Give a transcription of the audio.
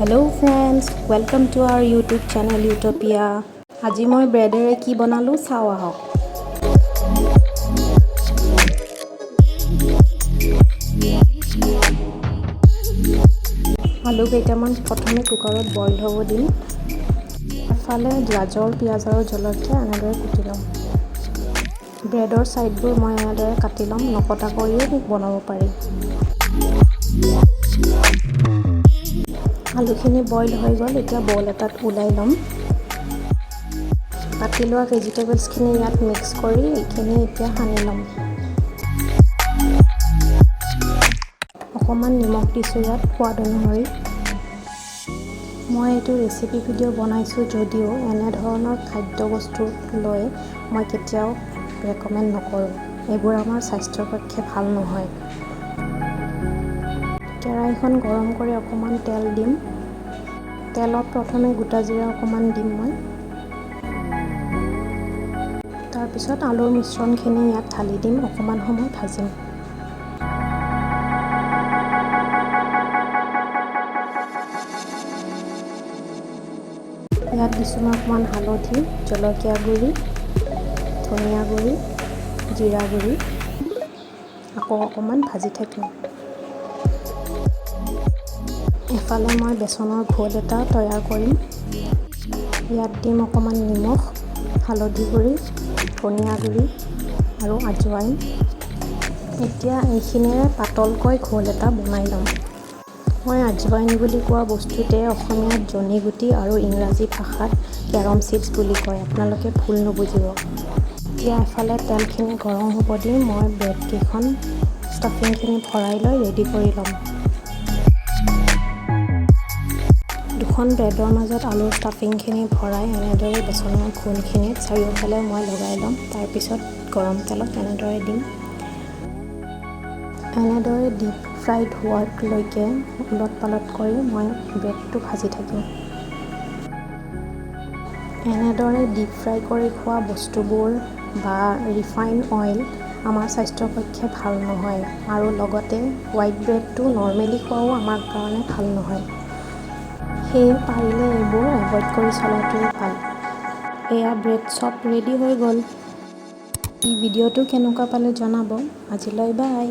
Hello friends, welcome to our YouTube channel Utopia. আজি মই ব্ৰেডেৰে কি বনালো চাও আহক। আলু কেইটামান প্ৰথমে কুকাৰত বইল হ'ব দিম। এফালে গাজৰ, পিঁয়াজ আৰু জলকীয়া এনেদৰে কুটি ল'ম। ব্ৰেডৰ সাইডবোৰ মই এনেদৰে কাটি ল'ম, নকটা কৰিও বনাব পাৰি। আলুখিনি বইল হৈ গ'ল, এতিয়া বল এটাত ওলাই ল'ম। কাটি লোৱা ভেজিটেবলছখিনি ইয়াত মিক্স কৰি এইখিনি এতিয়া সানি ল'ম। অকণমান নিমখ দিছোঁ ইয়াত সোৱাদ অনুসৰি। মই এইটো ৰেচিপি ভিডিঅ' বনাইছোঁ যদিও এনেধৰণৰ খাদ্যবস্তু লৈ মই কেতিয়াও ৰেকমেণ্ড নকৰোঁ। এইবোৰ আমাৰ স্বাস্থ্যৰ পক্ষে ভাল নহয়। কেৰাহীখন গৰম কৰি অকণমান তেল দিম। তেলত প্ৰথমে গোটা জিৰা অকণমান দিম মই। তাৰপিছত আলুৰ মিশ্ৰণখিনি ইয়াত ঢালি দিম, অকণমান সময় ভাজিম। ইয়াত দিছোঁ মই অকণমান হালধি, জলকীয়া গুড়ি, ধনিয়া গুড়ি, জিৰা গুড়ি, আকৌ অকণমান ভাজি থাকিম। এফালে মই বেচনৰ ঘোল এটা তৈয়াৰ কৰিম। ইয়াত দিম অকণমান নিমখ, হালধি গুড়ি, ধনিয়া গুড়ি আৰু আজৱাইন। এতিয়া এইখিনিৰে পাতলকৈ ঘোল এটা বনাই ল'ম। মই আজৱাইন বুলি কোৱা বস্তুতে অসমীয়াত জনিগুটি আৰু ইংৰাজী ভাষাত কেৰম চিডছ বুলি কয়, আপোনালোকে ভুল নুবুজিব। এতিয়া এফালে তেলখিনি গৰম হ'ব দি মই ব্ৰেডকেইখন ষ্টাফিংখিনি ভৰাই লৈ ৰেডি কৰি ল'ম। দুখন ব্ৰেডৰ মাজত আলুৰ ষ্টাফিংখিনি ভৰাই এনেদৰে বেচনৰ ঘোলখিনিত চাৰিওফালে মই লগাই ল'ম। তাৰপিছত গৰম তেলত এনেদৰে দিম। এনেদৰে ডিপ ফ্ৰাইড হোৱালৈকে উলট পালট কৰি মই ব্ৰেডটো ভাজি থাকিম। এনেদৰে ডিপ ফ্ৰাই কৰি খোৱা বস্তুবোৰ বা ৰিফাইন অইল আমাৰ স্বাস্থ্যৰ পক্ষে ভাল নহয়, আৰু লগতে হোৱাইট ব্ৰেডটো নৰ্মেলি খোৱাও আমাৰ কাৰণে ভাল নহয়। সেয়ে পাৰিলে এইবোৰ এভইড কৰি চলাটোৱেই ভাল। এয়া ব্ৰেড চপ ৰেডি হৈ গ'ল। এই ভিডিঅ'টো কেনেকুৱা পালে জনাব। আজিলৈ বাই।